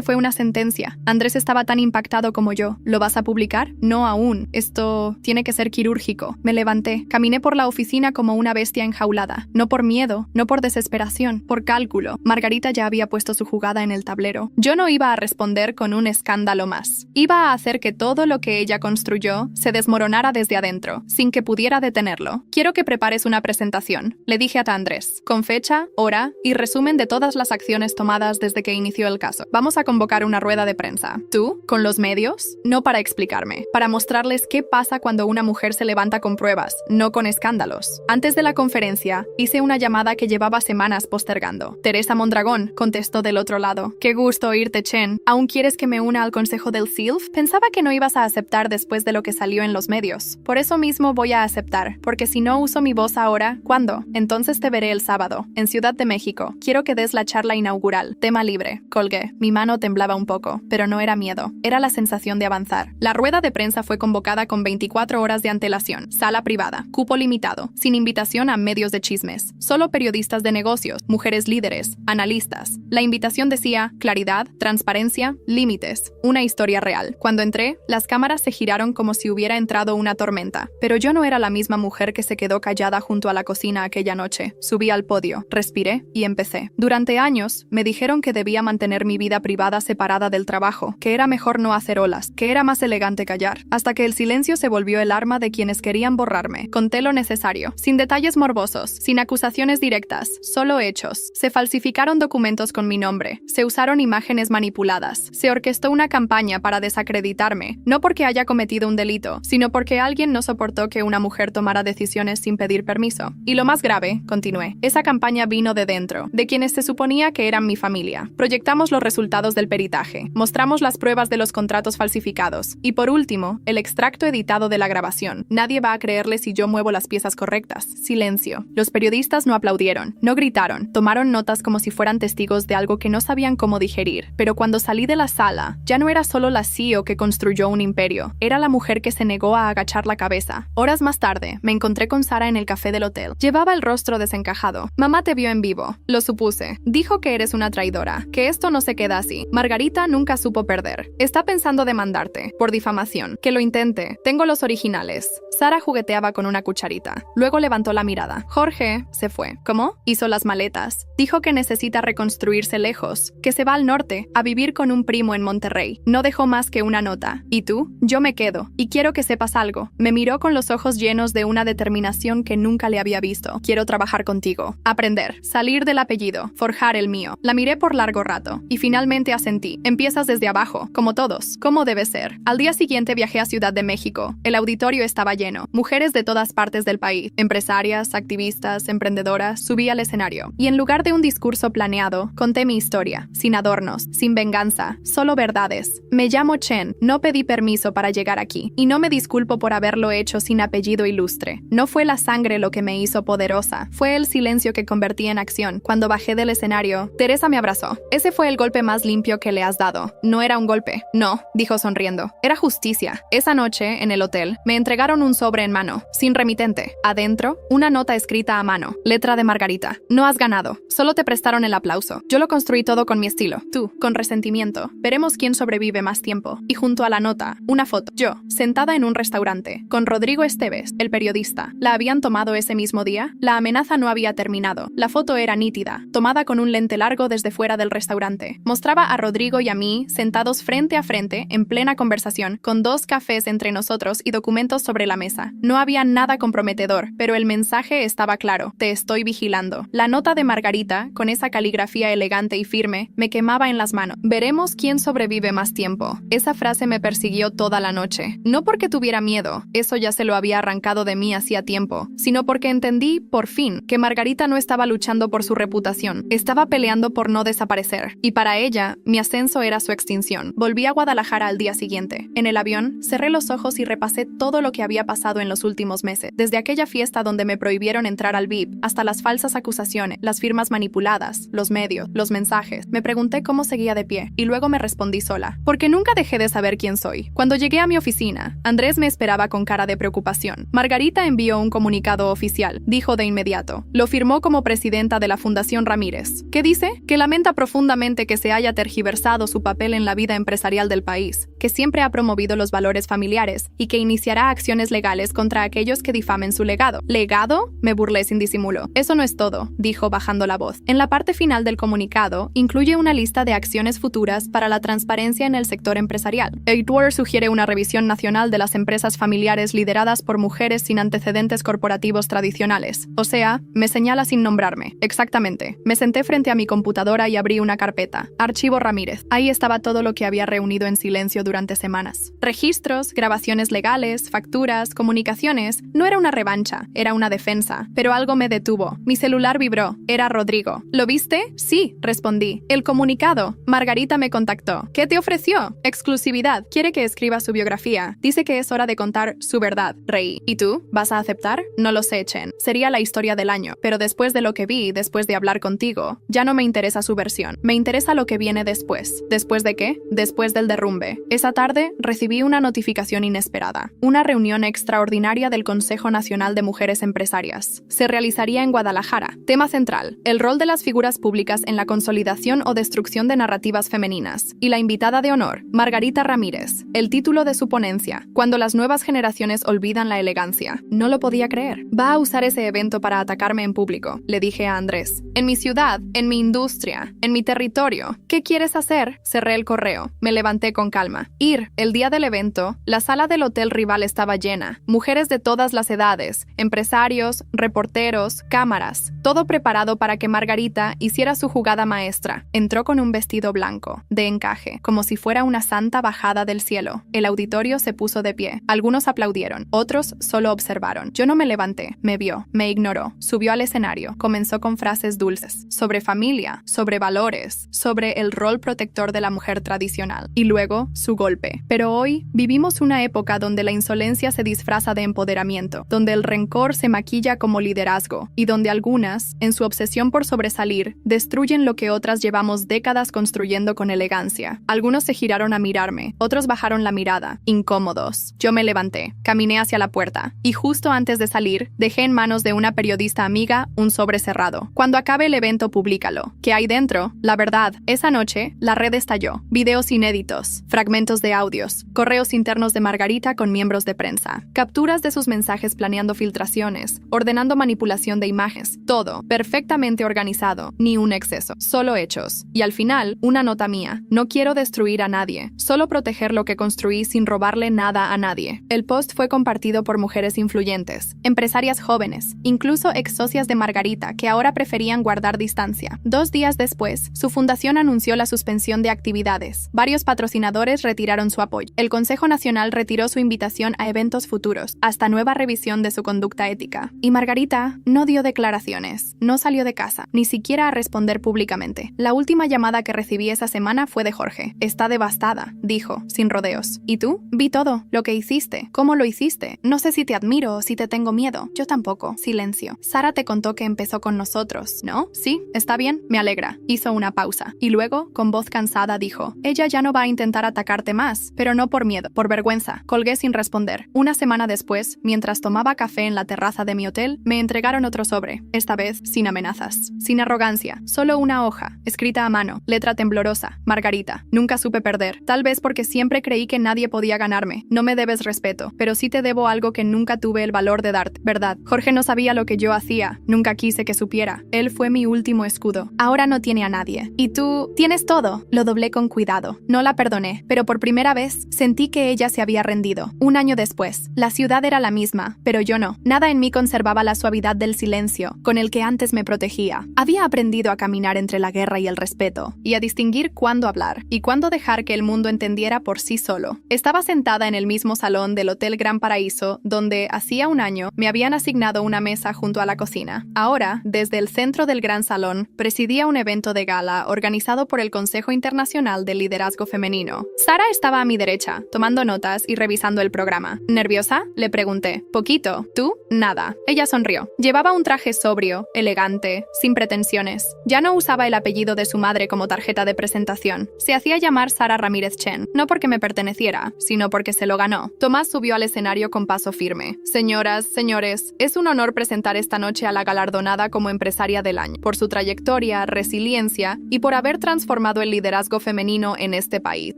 fue una sentencia. Andrés estaba tan impactado como yo. ¿Lo vas a publicar? No aún. Esto tiene que ser quirúrgico. Me levanté. Caminé por la oficina como una bestia enjaulada. No por miedo, no por desesperación, por cálculo. Margarita ya había puesto su jugada en el tablero. Yo no iba a responder con un escándalo más. Iba a hacer que todo lo que ella construyó se desmoronara desde adentro, sin que pudiera detenerlo. Quiero que prepares una presentación, le dije a Andrés, con fecha, hora y resumen de todas las acciones tomadas desde que inició el caso. Vamos a convocar una rueda de prensa. ¿Tú? ¿Con los medios? No para explicarme, para mostrarles qué pasa cuando una mujer se levanta con pruebas, no con escándalos. Antes de la conferencia, hice una llamada que llevaba semanas postergando. Teresa Mondragón contestó del otro lado. Qué gusto oírte, Chen. ¿Aún quieres que me una al consejo del SILF? Pensaba que no ibas a aceptar después de lo que salió en los medios. Por eso mismo voy a aceptar, porque si no uso mi voz ahora, ¿cuándo? Entonces te veré el sábado, en Ciudad de México. Quiero que des la charla inaugural. Tema libre. Colgué. Mi mano temblaba un poco, pero no era miedo. Era la sensación de avanzar. La rueda de prensa fue convocada con 24 horas de antelación. Sala privada. Cupo limitado. Sin invitación a medios de chismes. Solo periodistas de negocios, mujeres líderes, analistas. La invitación decía claridad, transparencia, límites. Una historia real. Cuando entré, las cámaras se giraron como si hubiera entrado una tormenta. Pero yo no era la misma mujer que se quedó callada junto a la cocina aquella noche. Subí al podio, respiré y empecé. Durante años, me dijeron que debía mantener mi vida privada separada del trabajo, que era mejor no hacer olas, que era más elegante callar, hasta que el silencio se volvió el arma de quienes querían borrarme. Conté lo necesario, sin detalles morbosos, sin acusaciones directas, solo hechos. Se falsificaron documentos con mi nombre, se usaron imágenes manipuladas, se orquestó una campaña para desacreditarme, no porque haya cometido un delito, sino porque alguien no soportó que una mujer tomara decisiones sin pedir permiso. Y lo más grave, continué, esa campaña vino de dentro, de quienes se suponía que eran mi familia. Proyectamos los resultados del peritaje, mostramos las pruebas de los contratos falsificados, y por último, el Extracto editado de la grabación. Nadie va a creerle si yo muevo las piezas correctas. Silencio. Los periodistas no aplaudieron, no gritaron, tomaron notas como si fueran testigos de algo que no sabían cómo digerir. Pero cuando salí de la sala, ya no era solo la CEO que construyó un imperio, era la mujer que se negó a agachar la cabeza. Horas más tarde, me encontré con Sara en el café del hotel. Llevaba el rostro desencajado. Mamá te vio en vivo. Lo supuse. Dijo que eres una traidora, que esto no se queda así. Margarita nunca supo perder. Está pensando demandarte, por difamación. Que lo intente. Tengo los originales. Sara jugueteaba con una cucharita. Luego levantó la mirada. Jorge se fue. ¿Cómo? Hizo las maletas. Dijo que necesita reconstruirse lejos, que se va al norte, a vivir con un primo en Monterrey. No dejó más que una nota. ¿Y tú? Yo me quedo. Y quiero que sepas algo. Me miró con los ojos llenos de una determinación que nunca le había visto. Quiero trabajar contigo. Aprender. Salir del apellido. Forjar el mío. La miré por largo rato. Y finalmente asentí. Empiezas desde abajo, como todos. Como debe ser. Al día siguiente viajé a Ciudad de México. El auditorio estaba lleno. Mujeres de todas partes del país. Empresarias, activistas, emprendedoras. Subí al escenario. Y en lugar de un discurso planeado, conté mi historia. Sin adornos. Sin venganza. Solo verdades. Me llamo Chen. No pedí permiso para llegar aquí. Y no me disculpo por haberlo hecho sin apellido ilustre. No fue la sangre lo que me hizo poderosa. Fue el silencio que convertí en acción. Cuando bajé del escenario, Teresa me abrazó. Ese fue el golpe más limpio que le has dado. No era un golpe. No, dijo sonriendo. Era justicia. Esa noche, en el hotel, me entregaron un sobre en mano, sin remitente. Adentro, una nota escrita a mano. Letra de Margarita. No has ganado. Solo te prestaron el aplauso. Yo lo construí todo con mi estilo. Tú, con resentimiento. Veremos quién sobrevive más tiempo. Y junto a la nota, una foto. Yo, sentada en un restaurante, con Rodrigo Esteves, el periodista. ¿La habían tomado ese mismo día? La amenaza no había terminado. La foto era nítida, tomada con un lente largo desde fuera del restaurante. Mostraba a Rodrigo y a mí, sentados frente a frente, en plena conversación, con 2 cafés entre nosotros y documentos sobre la mesa. No había nada comprometedor, pero el mensaje estaba claro. Te estoy vigilando. La nota de Margarita, con esa caligrafía elegante y firme, me quemaba en las manos. Veremos quién sobrevive más tiempo. Esa frase me persiguió toda la noche. No porque tuviera miedo, eso ya se lo había arrancado de mí hacía tiempo, sino porque entendí, por fin, que Margarita no estaba luchando por su reputación, estaba peleando por no desaparecer. Y para ella, mi ascenso era su extinción. Volví a Guadalajara al día siguiente. En el avión, cerré los ojos y repasé todo lo que había pasado en los últimos meses. Desde aquella fiesta donde me prohibieron entrar al VIP, hasta las falsas acusaciones, las firmas manipuladas, los medios, los mensajes. Me pregunté cómo seguía de pie, y luego me respondí sola. Porque nunca dejé de saber quién soy. Cuando llegué a mi oficina, Andrés me esperaba con cara de preocupación. Margarita envió un comunicado oficial, dijo de inmediato. Lo firmó como presidenta de la Fundación Ramírez. ¿Qué dice? Que lamenta profundamente que se haya tergiversado su papel en la vida empresarial del país, que siempre ha promovido los valores familiares y que iniciará acciones legales contra aquellos que difamen su legado. ¿Legado? Me burlé sin disimulo. Eso no es todo, dijo bajando la voz. En la parte final del comunicado, incluye una lista de acciones futuras para la transparencia en el sector empresarial. Edward sugiere una revisión nacional de las empresas familiares lideradas por mujeres sin antecedentes corporativos tradicionales. O sea, me señala sin nombrarme. Exactamente. Me senté frente a mi computadora y abrí una carpeta. Archivo Ramírez. Ahí estaba todo lo que había reunido en silencio durante semanas. Registros, grabaciones legales, facturas, comunicaciones. No era una revancha, era una defensa. Pero algo me detuvo. Mi celular vibró. Era Rodrigo. ¿Lo viste? Sí, respondí. El comunicado. Margarita me contactó. ¿Qué te ofreció? Exclusividad. Quiere que escriba su biografía. Dice que es hora de contar su verdad. Reí. ¿Y tú? ¿Vas a aceptar? No lo sé, Chen. Sería la historia del año. Pero después de lo que vi, después de hablar contigo, ya no me interesa su versión. Me interesa lo que viene después. ¿Después de qué? Después del derrumbe. Esa tarde recibí una notificación inesperada. Una reunión extraordinaria del Consejo Nacional de Mujeres Empresarias. Se realizaría en Guadalajara. Tema central: el rol de las figuras públicas en la consolidación o destrucción de narrativas femeninas. Y la invitada de honor, Margarita Ramírez. El título de su ponencia: Cuando las nuevas generaciones olvidan la elegancia. No lo podía creer. Va a usar ese evento para atacarme en público, le dije a Andrés. En mi ciudad, en mi industria, en mi territorio. ¿Qué quieres hacer? Cerré el correo. Me levanté con calma. Ir. El día del evento, la sala del Hotel Rival estaba llena. Mujeres de todas las edades, empresarios, reporteros, cámaras. Todo preparado para que Margarita hiciera su jugada maestra. Entró con un vestido blanco, de encaje, como si fuera una santa bajada del cielo. El auditorio se puso de pie. Algunos aplaudieron, otros solo observaron. Yo no me levanté. Me vio, me ignoró. Subió al escenario. Comenzó con frases dulces, sobre familia, sobre valores, sobre el rol protector de la mujer tradicional. Y luego, su golpe. Pero hoy, vivimos Vivimos una época donde la insolencia se disfraza de empoderamiento, donde el rencor se maquilla como liderazgo, y donde algunas, en su obsesión por sobresalir, destruyen lo que otras llevamos décadas construyendo con elegancia. Algunos se giraron a mirarme, otros bajaron la mirada, incómodos. Yo me levanté, caminé hacia la puerta, y justo antes de salir, dejé en manos de una periodista amiga un sobre cerrado. Cuando acabe el evento, públicalo. ¿Qué hay dentro? La verdad, esa noche, la red estalló. Videos inéditos, fragmentos de audios, correos internos de Margarita con miembros de prensa, capturas de sus mensajes planeando filtraciones, ordenando manipulación de imágenes, todo perfectamente organizado, ni un exceso, solo hechos. Y al final, una nota mía: no quiero destruir a nadie, solo proteger lo que construí sin robarle nada a nadie. El post fue compartido por mujeres influyentes, empresarias jóvenes, incluso ex socias de Margarita que ahora preferían guardar distancia. 2 días después, su fundación anunció la suspensión de actividades. Varios patrocinadores retiraron su apoyo. El Consejo Nacional retiró su invitación a eventos futuros, hasta nueva revisión de su conducta ética. Y Margarita no dio declaraciones, no salió de casa, ni siquiera a responder públicamente. La última llamada que recibí esa semana fue de Jorge. Está devastada, dijo, sin rodeos. ¿Y tú? Vi todo, lo que hiciste, cómo lo hiciste. No sé si te admiro o si te tengo miedo. Yo tampoco. Silencio. Sara te contó que empezó con nosotros, ¿no? Sí, está bien, me alegra. Hizo una pausa. Y luego, con voz cansada, dijo: ella ya no va a intentar atacarte más, pero no por miedo, por vergüenza. Colgué sin responder. Una semana después, mientras tomaba café en la terraza de mi hotel, me entregaron otro sobre, esta vez sin amenazas, sin arrogancia, solo una hoja, escrita a mano, letra temblorosa: Margarita, nunca supe perder, tal vez porque siempre creí que nadie podía ganarme. No me debes respeto, pero sí te debo algo que nunca tuve el valor de darte, ¿verdad? Jorge no sabía lo que yo hacía, nunca quise que supiera. Él fue mi último escudo. Ahora no tiene a nadie. Y tú, tienes todo. Lo doblé con cuidado. No la perdoné, pero por primera vez sentí que ella se había rendido. 1 año después, la ciudad era la misma, pero yo no. Nada en mí conservaba la suavidad del silencio, con el que antes me protegía. Había aprendido a caminar entre la guerra y el respeto, y a distinguir cuándo hablar, y cuándo dejar que el mundo entendiera por sí solo. Estaba sentada en el mismo salón del Hotel Gran Paraíso, donde, hacía 1 año, me habían asignado una mesa junto a la cocina. Ahora, desde el centro del gran salón, presidía un evento de gala organizado por el Consejo Internacional de Liderazgo Femenino. Sara estaba a mi derecha, tomando notas y revisando el programa. ¿Nerviosa?, le pregunté. Poquito. ¿Tú? Nada. Ella sonrió. Llevaba un traje sobrio, elegante, sin pretensiones. Ya no usaba el apellido de su madre como tarjeta de presentación. Se hacía llamar Sara Ramírez Chen, no porque me perteneciera, sino porque se lo ganó. Tomás subió al escenario con paso firme. Señoras, señores, es un honor presentar esta noche a la galardonada como empresaria del año, por su trayectoria, resiliencia y por haber transformado el liderazgo femenino en este país.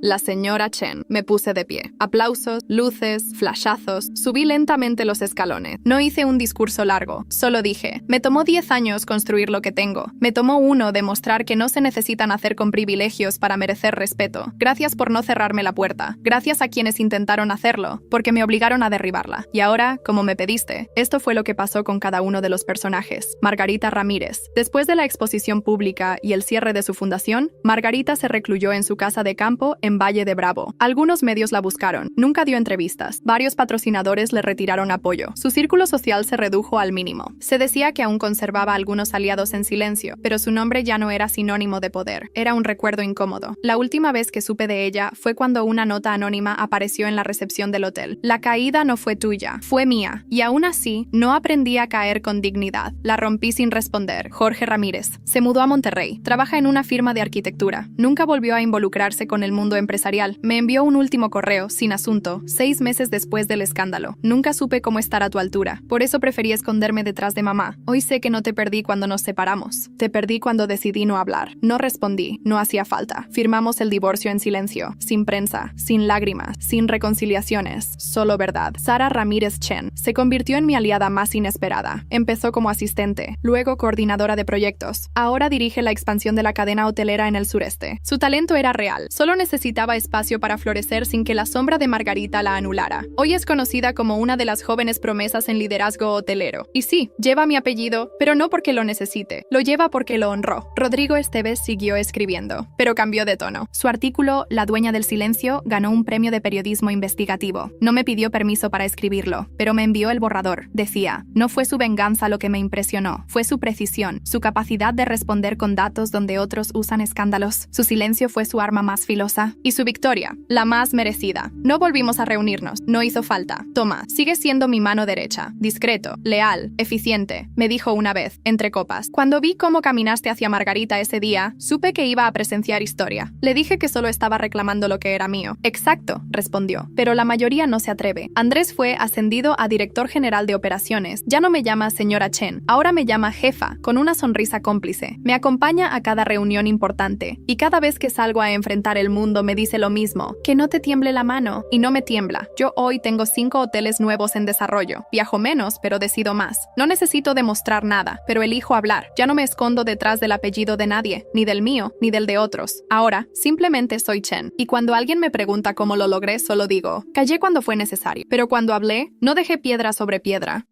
La señora Chen. Me puse de pie. Aplausos, luces, flashazos. Subí lentamente los escalones. No hice un discurso largo. Solo dije: me tomó 10 años construir lo que tengo. Me tomó 1 demostrar que no se necesitan hacer con privilegios para merecer respeto. Gracias por no cerrarme la puerta. Gracias a quienes intentaron hacerlo, porque me obligaron a derribarla. Y ahora, como me pediste, esto fue lo que pasó con cada uno de los personajes. Margarita Ramírez. Después de la exposición pública y el cierre de su fundación, Margarita se recluyó en su casa de campo en Valle de Bravo. Algunos medios la buscaron. Nunca dio entrevistas. Varios patrocinadores le retiraron apoyo. Su círculo social se redujo al mínimo. Se decía que aún conservaba algunos aliados en silencio, pero su nombre ya no era sinónimo de poder. Era un recuerdo incómodo. La última vez que supe de ella fue cuando una nota anónima apareció en la recepción del hotel. La caída no fue tuya, fue mía. Y aún así, no aprendí a caer con dignidad. La rompí sin responder. Jorge Ramírez. Se mudó a Monterrey. Trabaja en una firma de arquitectura. Nunca volvió a involucrarse con el mundo empresarial. Me envió un último correo, sin asunto, 6 meses después del escándalo. Nunca supe cómo estar a tu altura. Por eso preferí esconderme detrás de mamá. Hoy sé que no te perdí cuando nos separamos. Te perdí cuando decidí no hablar. No respondí. No hacía falta. Firmamos el divorcio en silencio. Sin prensa. Sin lágrimas. Sin reconciliaciones. Solo verdad. Sara Ramírez Chen se convirtió en mi aliada más inesperada. Empezó como asistente. Luego coordinadora de proyectos. Ahora dirige la expansión de la cadena hotelera en el sureste. Su talento era real. Solo necesitaba espacio para florecer sin que la sombra de Margarita la anulara. Hoy es conocida como una de las jóvenes promesas en liderazgo hotelero. Y sí, lleva mi apellido, pero no porque lo necesite. Lo lleva porque lo honró. Rodrigo Esteves siguió escribiendo, pero cambió de tono. Su artículo, La dueña del silencio, ganó un premio de periodismo investigativo. No me pidió permiso para escribirlo, pero me envió el borrador. Decía: no fue su venganza lo que me impresionó, fue su precisión, su capacidad de responder con datos donde otros usan escándalos. Su silencio fue su arma más filosa. Y su victoria, la más merecida. No volvimos a reunirnos. No hizo falta. Toma, sigues siendo mi mano derecha. Discreto, leal, eficiente, me dijo una vez, entre copas. Cuando vi cómo caminaste hacia Margarita ese día, supe que iba a presenciar historia. Le dije que solo estaba reclamando lo que era mío. Exacto, respondió. Pero la mayoría no se atreve. Andrés fue ascendido a director general de operaciones. Ya no me llama señora Chen, ahora me llama jefa, con una sonrisa cómplice. Me acompaña a cada reunión importante. Y cada vez que salgo a enfrentar el mundo me dice lo mismo. Que no te tiemble la mano. Y no me tiembla. Yo hoy tengo 5 hoteles nuevos en desarrollo. Viajo menos, pero decido más. No necesito demostrar nada, pero elijo hablar. Ya no me escondo detrás del apellido de nadie, ni del mío, ni del de otros. Ahora, simplemente soy Chen. Y cuando alguien me pregunta cómo lo logré, solo digo, callé cuando fue necesario. Pero cuando hablé, no dejé piedra sobre piedra.